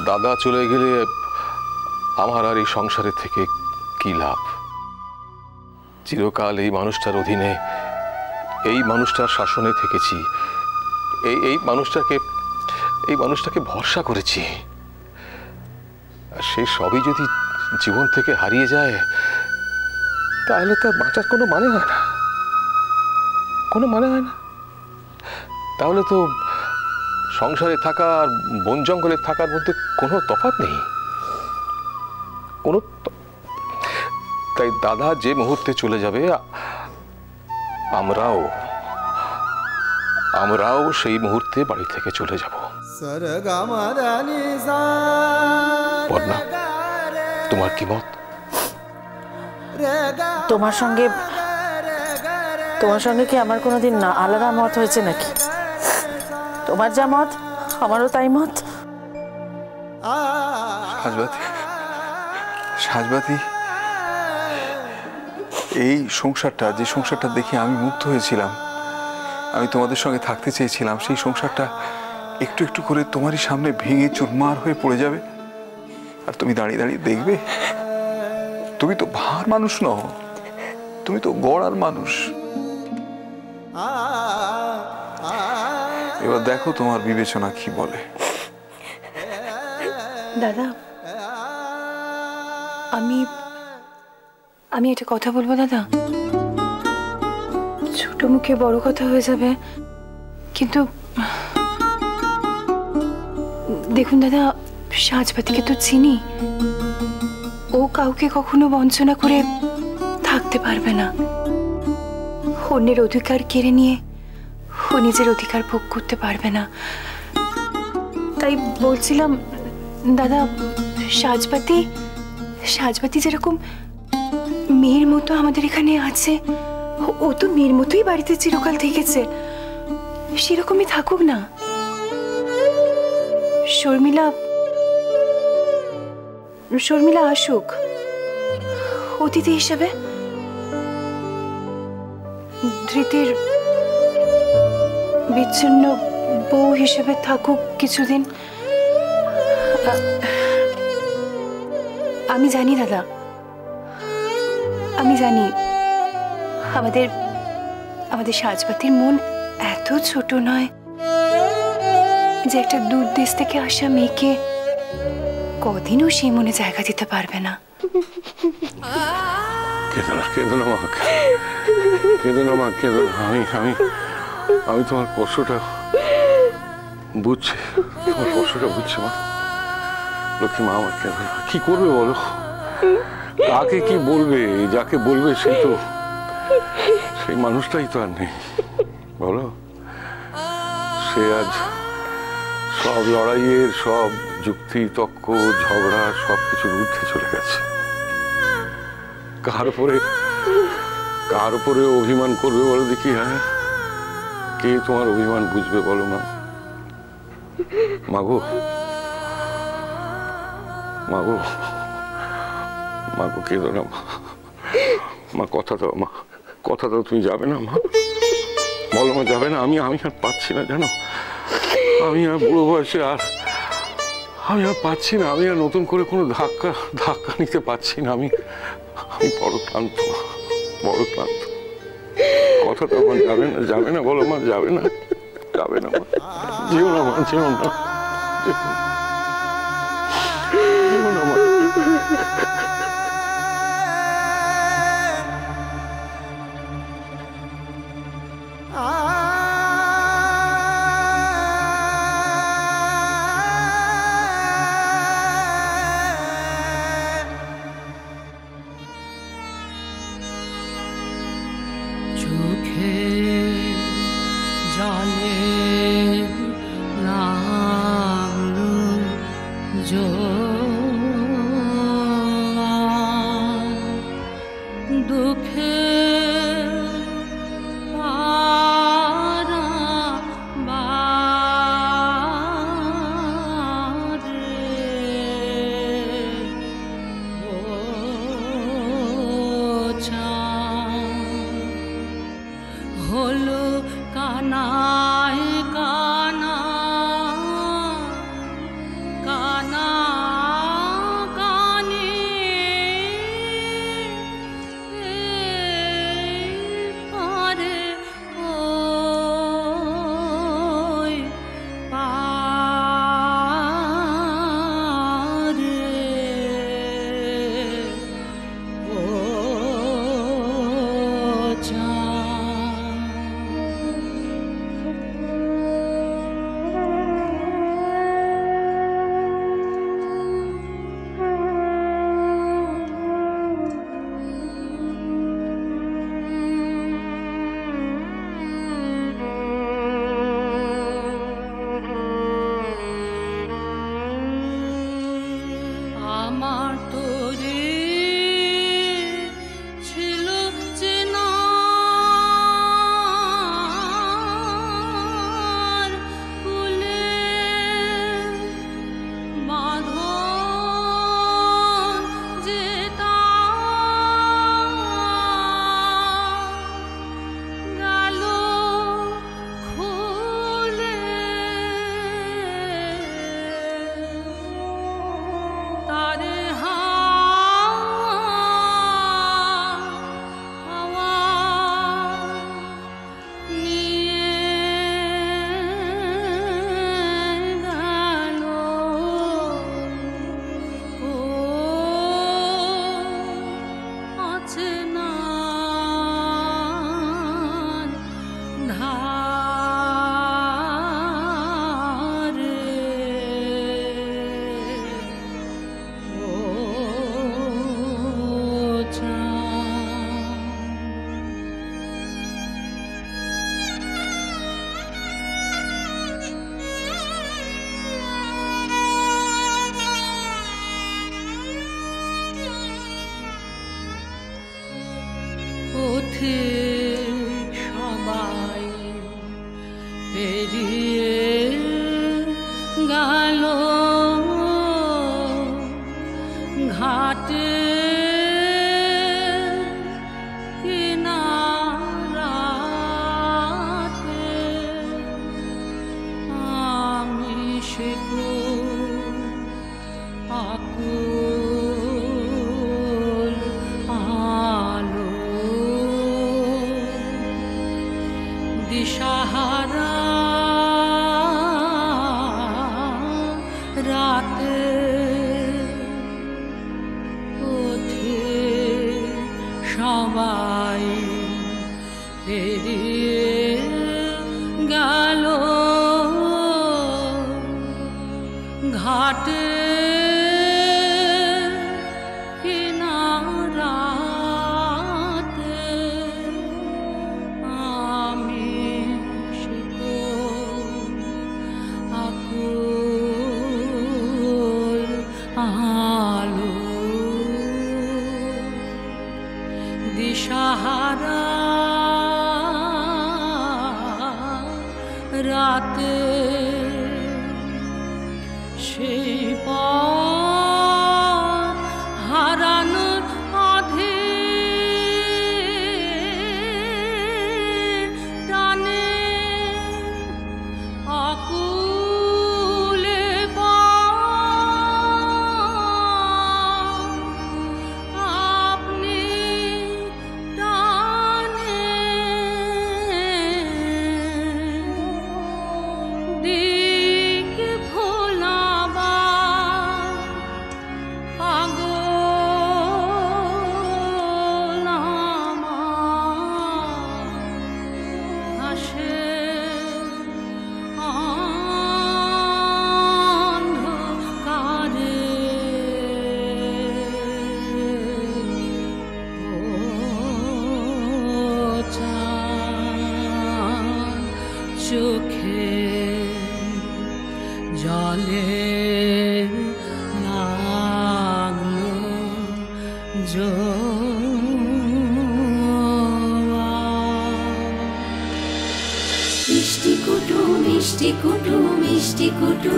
দাদা চলে গেলে আমার আর এই সংসারে থেকে কি লাভ? চিরকাল এই মানুষটার অধীনে, এই মানুষটার শাসনে থেকেছি, এই মানুষটাকে ভরসা করেছি। আর সে সবই যদি জীবন থেকে হারিয়ে যায়, তাহলে তার বাঁচার কোনো মানে হয় না, কোনো মানে হয় না। তাহলে তো সংসারে থাকা আর বন জঙ্গলে থাকার মধ্যে কোনো তফাৎ নেই, কোনো। তাই দাদা যে মুহূর্তে চলে যাবে, আমরাও সেই মুহূর্তে বাড়ি থেকে চলে যাব। পর্ণা, তোমার কি মত? তোমার সঙ্গে কি আমার কোনোদিন না আলাদা মত হয়েছে নাকি? তোমার যা মত আমারও তাই মত। সাজবাতি, এই সংসারটা, যে সংসারটা দেখে আমি মুগ্ধ হয়েছিলাম, আমি তোমাদের সঙ্গে থাকতে চেয়েছিলাম, সেই সংসারটা একটু একটু করে তোমারই সামনে ভেঙে চুরমার হয়ে পড়ে যাবে, আর তুমি দাঁড়িয়ে দাঁড়িয়ে দেখবে। তুমি তো ভার মানুষ নও, তুমি তো গড়ার মানুষ। এবার দেখো তোমার বিবেচনা কি বলে। দাদা, আমি একটা কথা বলবো দাদা। ছোট মুখে বড় কথা হয়ে যাবে, কিন্তু দেখুন দাদা, সাজবাতিকে তো চিনি। ও কাউকে কখনো বঞ্চনা করে থাকতে পারবে না। অন্যের অধিকার কেড়ে নিয়ে ও নিজের অধিকার ভোগ করতে পারবে না। তাই বলছিলাম দাদা, সাজবাতি যেরকম মেয়ের মতো আমাদের এখানে আছে, ও তো মেয়ের মতোই বাড়িতে চিরকাল থেকেছে, সেরকমই থাকুক না। শর্মিলা আসুক অতিথি হিসেবে, ধৃতির বিচ্ছিন্ন বউ হিসেবে থাকুক কিছুদিন। আমি জানি দাদা, আমি জানি আমাদের সাজবাতির মন এত ছোট নয় যে একটা দূর দেশ থেকে আসা মেয়েকে কদিনও সেই মনে জায়গা দিতে পারবে না। আমি তোমার কষ্টটা বুঝছি, মা। লক্ষ্মী মা, আমার কেন কি করবে বলো? কাকে কি বলবে? যাকে বলবে সেই মানুষটাই তো আর নেই, বলো। সে আজ সব লড়াইয়ের, সব যুক্তি তর্ক ঝগড়া সবকিছুর ঊর্ধ্বে চলে গেছে। কার উপরে অভিমান করবে বলো দেখি? হ্যাঁ, কে তোমার অভিমান বুঝবে বলো মা? মাগো, কেঁদো না মা। কথা দাও, তুমি যাবে না মা? বলো মা, যাবে না? আমি আর পাচ্ছি না, জানো, আমি আর বুড়ো বয়সে আমি আর পাচ্ছি না। আমি আর নতুন করে কোনো ধাক্কা নিতে পারছি না। আমি বড় ক্লান্ত। কথা তো আমার যাবে না বলো মা? যাবে না মা? যেও না মা, যেও না মা। কানা আমার তোরে ছিল চেনা কুলে বাঁধন যেতা গেল খুলে তারে হাওয়া নিয়ে গেল ও আছে না ধারে ও পথে সবাই পেরিয়ে গেল ঘাটে কিনারাতে আমি আকুল আলো দিশাহারা রাতে পথে সবাই পেরিয়ে গেল ঘাটে কিনারাতে আমি আকুল আলো দিশাহারা রাতে সেই পথ হারানোর আধে টানে আকুলে আপনি টানে দিক ভোলাবা পাগল আমার হাসে অন্ধকারে ও চাঁদ চোখে জলে লাগলো মিষ্টি কুটু মিষ্টি কুটু মিষ্টি কুটু